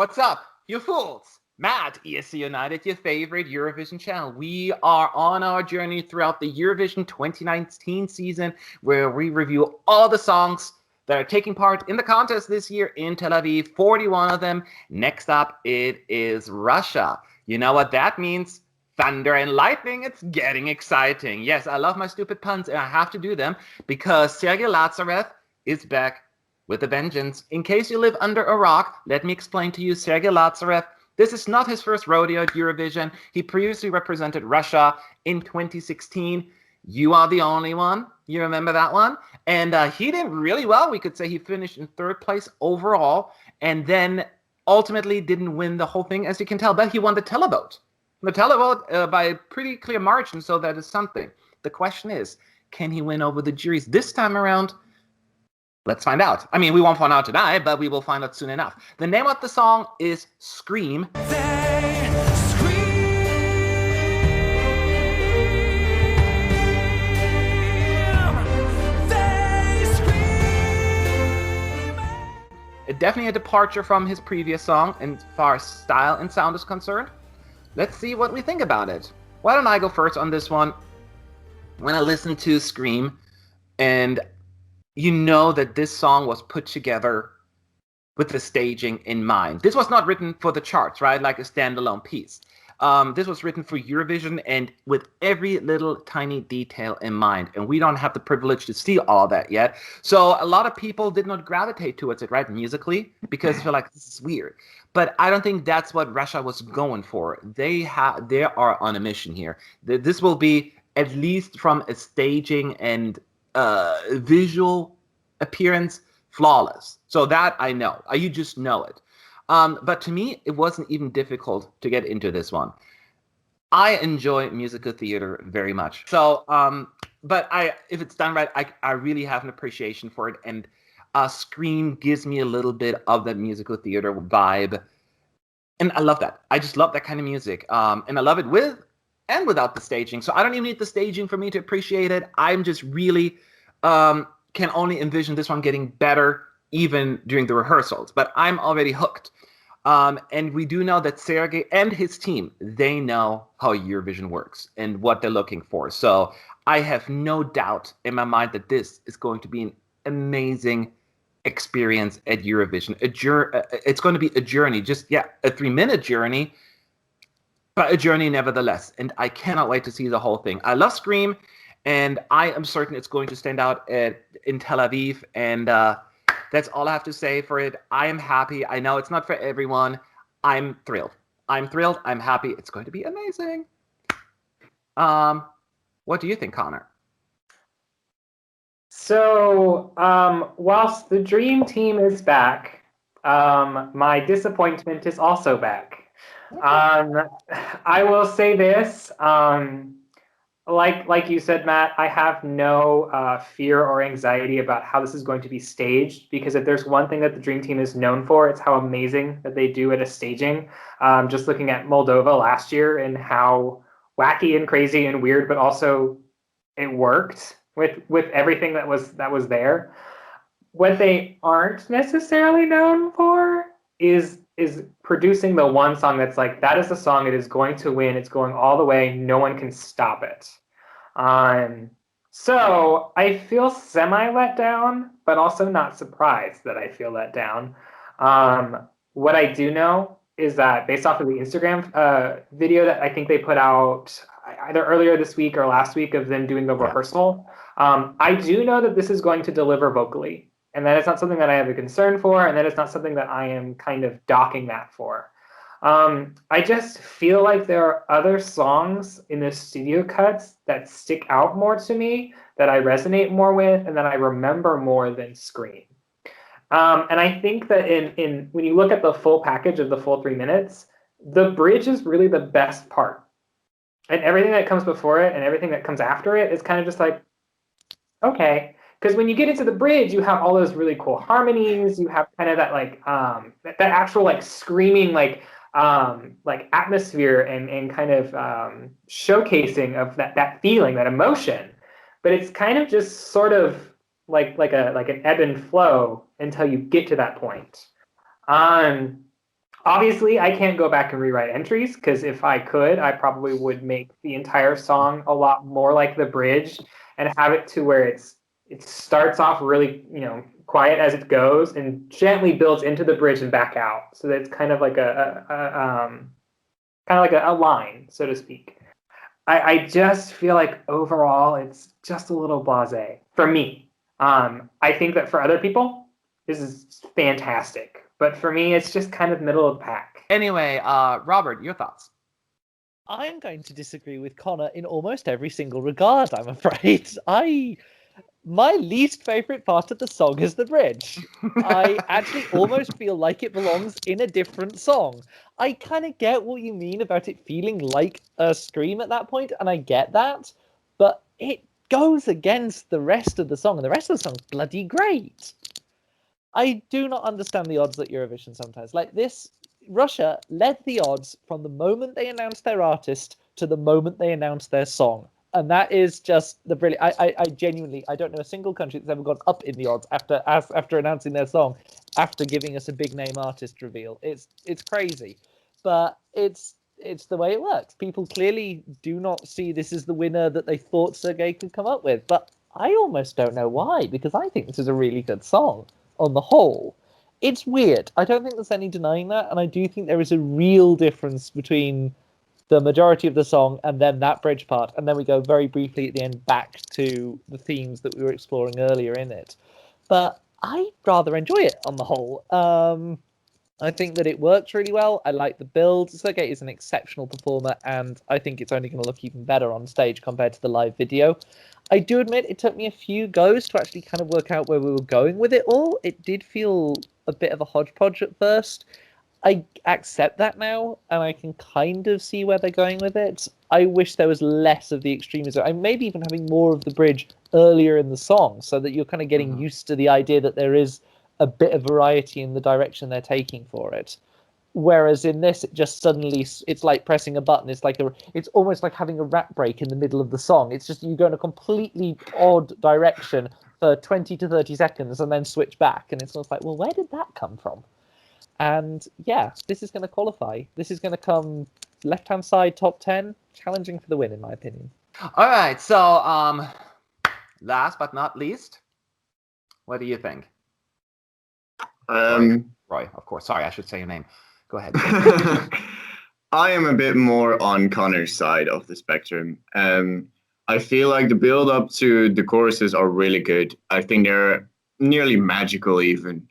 What's up, you fools? Matt, ESC United, your favorite Eurovision channel. We are on our journey throughout the Eurovision 2019 season, where we review all the songs that are taking part in the contest this year in Tel Aviv, 41 of them. Next up, it is Russia. You know what that means? Thunder and lightning. It's getting exciting. Yes, I love my stupid puns, and I have to do them because Sergey Lazarev is back with a vengeance. In case you live under a rock, let me explain to you Sergey Lazarev. This is not his first rodeo at Eurovision. He previously represented Russia in 2016. You Are the Only One. You remember that one? And he did really well. We could say he finished in third place overall, and then ultimately didn't win the whole thing, as you can tell, but he won the televote. The televote by a pretty clear margin, so that is something. The question is, can he win over the juries this time around? Let's find out. I mean, we won't find out tonight, but we will find out soon enough. The name of the song is Scream. They scream. They scream. Definitely a departure from his previous song as far as style and sound is concerned. Let's see what we think about it. Why don't I go first on this one? When I listened to Scream, and you know that this song was put together with the staging in mind. This was not written for the charts, right? Like a standalone piece. This was written for Eurovision and with every little tiny detail in mind. And we don't have the privilege to see all that yet. So a lot of people did not gravitate towards it, right? Musically, because they feel like this is weird. But I don't think that's what Russia was going for. They are on a mission here. This will be, at least from a staging and visual appearance, flawless. So that I know. You just know it. But to me, it wasn't even difficult to get into this one. I enjoy musical theater very much. So, but if it's done right, I really have an appreciation for it. And Scream gives me a little bit of that musical theater vibe. And I love that. I just love that kind of music. And I love it with and without the staging. So I don't even need the staging for me to appreciate it. I'm just really can only envision this one getting better even during the rehearsals. But I'm already hooked. And we do know that Sergey and his team, they know how Eurovision works and what they're looking for. So I have no doubt in my mind that this is going to be an amazing experience at Eurovision. It's going to be a journey, just, a 3-minute journey, but a journey nevertheless. And I cannot wait to see the whole thing. I love Scream, and I am certain it's going to stand out in Tel Aviv. And that's all I have to say for it. I am happy. I know it's not for everyone. I'm thrilled. I'm happy. It's going to be amazing. What do you think, Connor? So, whilst the dream team is back, my disappointment is also back. I will say this, like you said, Matt, I have no fear or anxiety about how this is going to be staged, because if there's one thing that the dream team is known for, it's how amazing that they do at a staging. Just looking at Moldova last year and how wacky and crazy and weird, but also it worked with everything that was there. What they aren't necessarily known for is producing the one song that's like, that is the song, it is going to win, it's going all the way, no one can stop it. So I feel semi let down, but also not surprised that I feel let down. What I do know is that based off of the Instagram video that I think they put out either earlier this week or last week of them doing the rehearsal, I do know that this is going to deliver vocally. And that is not something that I have a concern for, and that is not something that I am kind of docking that for. I just feel like there are other songs in the studio cuts that stick out more to me, that I resonate more with, and that I remember more than Scream. And I think that in when you look at the full package of the full 3 minutes, the bridge is really the best part. And everything that comes before it and everything that comes after it is kind of just like, okay. Because when you get into the bridge, you have all those really cool harmonies. You have kind of that like that actual like screaming like atmosphere and kind of showcasing of that feeling, that emotion. But it's kind of just sort of like an ebb and flow until you get to that point. Obviously, I can't go back and rewrite entries because if I could, I probably would make the entire song a lot more like the bridge and have it to where it starts off really, quiet as it goes and gently builds into the bridge and back out. So that it's kind of like a line, so to speak. I just feel like overall it's just a little blasé for me. I think that for other people, this is fantastic. But for me, it's just kind of middle of the pack. Anyway, Robert, your thoughts? I'm going to disagree with Connor in almost every single regard, I'm afraid. My least favorite part of the song is the bridge. I actually almost feel like it belongs in a different song. I kind of get what you mean about it feeling like a scream at that point, and I get that, but it goes against the rest of the song, and the rest of the song's bloody great. I do not understand the odds at Eurovision sometimes. Like this, Russia led the odds from the moment they announced their artist to the moment they announced their song. And that is just the brilliant. I genuinely, I don't know a single country that's ever gone up in the odds after announcing their song, after giving us a big name artist reveal. It's crazy, but it's the way it works. People clearly do not see this as the winner that they thought Sergey could come up with. But I almost don't know why, because I think this is a really good song on the whole. It's weird. I don't think there's any denying that, and I do think there is a real difference between the majority of the song and then that bridge part, and then we go very briefly at the end back to the themes that we were exploring earlier in it. But I rather enjoy it on the whole. I think that it works really well. I like the build. Sergey is an exceptional performer, and I think it's only going to look even better on stage compared to the live video. I do admit it took me a few goes to actually kind of work out where we were going with it all. It did feel a bit of a hodgepodge at first. I accept that now, and I can kind of see where they're going with it. I wish there was less of the extremism. I maybe even having more of the bridge earlier in the song, so that you're kind of getting used to the idea that there is a bit of variety in the direction they're taking for it. Whereas in this, it just suddenly, it's like pressing a button. It's almost like having a rap break in the middle of the song. It's just you go in a completely odd direction for 20 to 30 seconds and then switch back. And it's almost like, well, where did that come from? And yeah, this is going to qualify. This is going to come left-hand side top 10, challenging for the win, in my opinion. All right, so last but not least, what do you think? Roy, of course. Sorry, I should say your name. Go ahead. I am a bit more on Connor's side of the spectrum. I feel like the build-up to the choruses are really good. I think they're nearly magical even.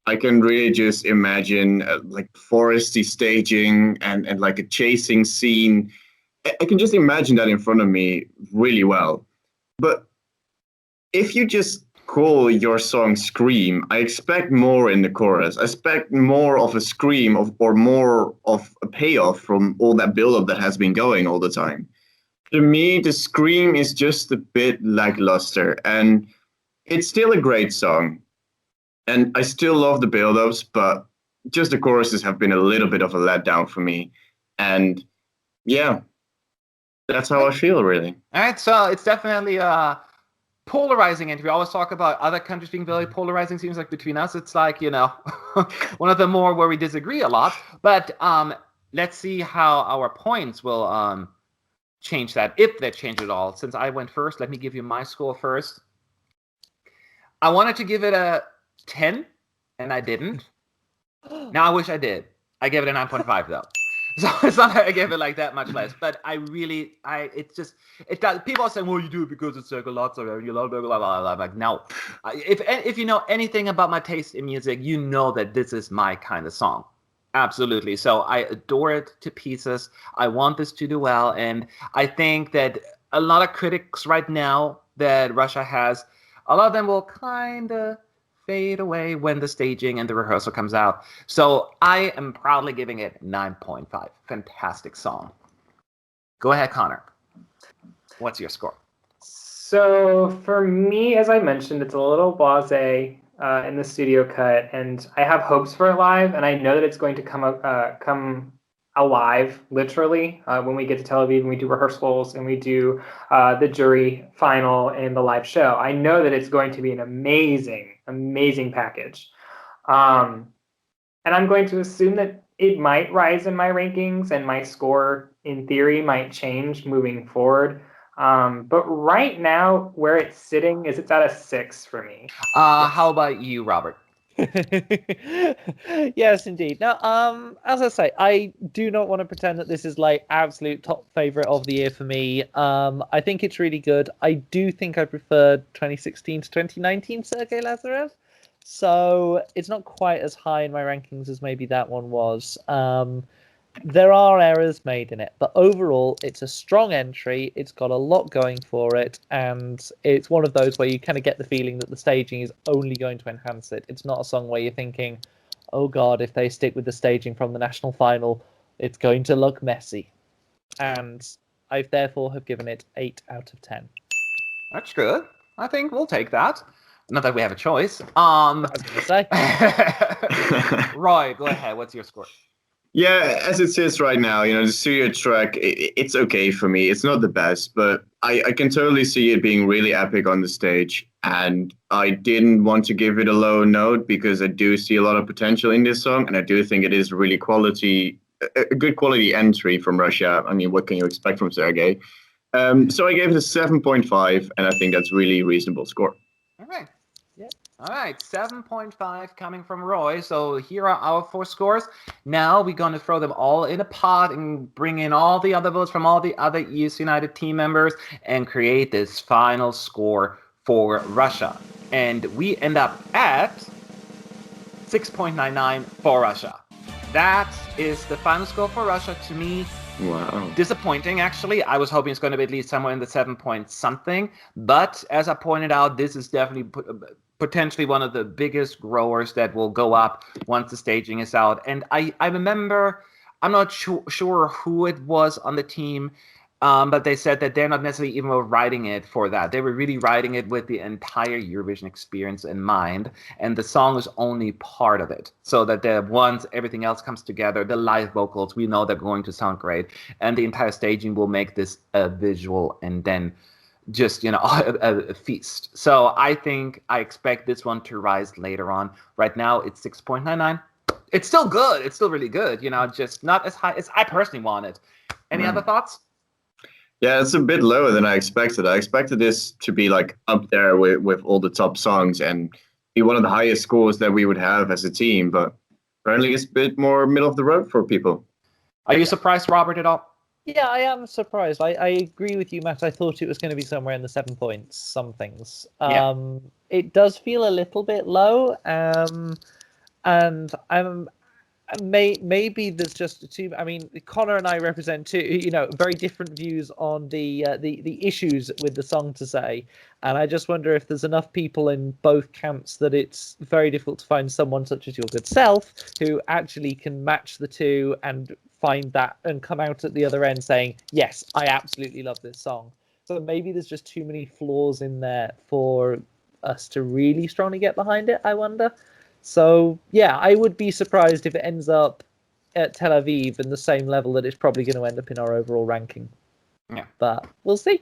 I can really just imagine like foresty staging and like a chasing scene. I can just imagine that in front of me really well. But if you just call your song Scream, I expect more in the chorus. I expect more of a scream or more of a payoff from all that build-up that has been going all the time. To me, the Scream is just a bit lackluster, and it's still a great song. And I still love the build-ups, but just the choruses have been a little bit of a letdown for me. And yeah, that's how I feel, really. All right, so it's definitely polarizing entry. We always talk about other countries being very polarizing. Seems like between us, it's like, one of the more where we disagree a lot. But let's see how our points will change that, if they change at all. Since I went first, let me give you my score first. I wanted to give it a 10, and I didn't. Now I wish I did. I gave it a 9.5 though. So it's not that I gave it like that much less, but it does. People are saying, well, you do it because it's Sergey Lazarev, you love blah, blah, blah, blah. I'm like, no. If you know anything about my taste in music, you know that this is my kind of song. Absolutely. So I adore it to pieces. I want this to do well, and I think that a lot of critics right now that Russia has, a lot of them will kind of fade away when the staging and the rehearsal comes out. So I am proudly giving it 9.5. Fantastic song. Go ahead, Connor. What's your score? So for me, as I mentioned, it's a little blasé in the studio cut, and I have hopes for it live, and I know that it's going to come alive, literally, when we get to Tel Aviv and we do rehearsals and we do the jury final and the live show. I know that it's going to be an amazing package. And And I'm going to assume that it might rise in my rankings and my score, in theory, might change moving forward. But right now, where it's sitting is it's at a 6 for me. How about you, Robert? Yes, indeed. Now, as I say, I do not want to pretend that this is like absolute top favorite of the year for me. I think it's really good. I do think I prefer 2016 to 2019 Sergey Lazarev. So it's not quite as high in my rankings as maybe that one was. There are errors made in it, but overall, it's a strong entry. It's got a lot going for it, and it's one of those where you kind of get the feeling that the staging is only going to enhance it. It's not a song where you're thinking, oh God, if they stick with the staging from the national final, it's going to look messy. And I therefore have given it 8 out of 10. That's good. I think we'll take that. Not that we have a choice. I was going to say. Roy, go ahead. What's your score? Yeah, as it sits right now, the studio track, it's okay for me. It's not the best, but I can totally see it being really epic on the stage. And I didn't want to give it a low note because I do see a lot of potential in this song. And I do think it is really a good quality entry from Russia. I mean, what can you expect from Sergey? So I gave it a 7.5, and I think that's really reasonable score. All right. All right, 7.5 coming from Roy. So here are our 4 scores. Now we're going to throw them all in a pot and bring in all the other votes from all the other ESC United team members and create this final score for Russia. And we end up at 6.99 for Russia. That is the final score for Russia. To me, wow, disappointing, actually. I was hoping it's going to be at least somewhere in the 7 point something. But as I pointed out, this is definitely potentially one of the biggest growers that will go up once the staging is out. And I remember, I'm not sure who it was on the team, but they said that they're not necessarily even writing it for that. They were really writing it with the entire Eurovision experience in mind, and the song is only part of it. So that once everything else comes together, the live vocals, we know they're going to sound great, and the entire staging will make this a visual and then just, a feast. So I expect this one to rise later on. Right now, it's 6.99. It's still good. It's still really good, just not as high as I personally want it. Any other thoughts? Yeah, it's a bit lower than I expected. I expected this to be like up there with all the top songs and be one of the highest scores that we would have as a team. But apparently it's a bit more middle of the road for people. Are you surprised, Robert, at all? Yeah, I am surprised. I agree with you, Matt. I thought it was going to be somewhere in the 7 points, some things. It does feel a little bit low, and maybe there's just too. I mean, Connor and I represent two, very different views on the issues with the song to say, and I just wonder if there's enough people in both camps that it's very difficult to find someone such as your good self who actually can match the two and find that and come out at the other end saying, yes, I absolutely love this song. So maybe there's just too many flaws in there for us to really strongly get behind it, I wonder. So, yeah, I would be surprised if it ends up at Tel Aviv in the same level that it's probably going to end up in our overall ranking. Yeah. But we'll see.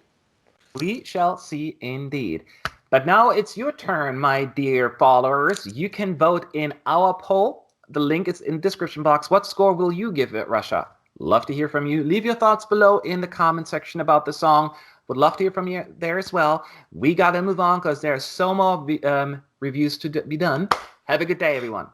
We shall see indeed. But now it's your turn, my dear followers. You can vote in our poll. The link is in the description box. What score will you give it, Russia? Love to hear from you. Leave your thoughts below in the comment section about the song. Would love to hear from you there as well. We got to move on because there are so more reviews to be done. Have a good day, everyone.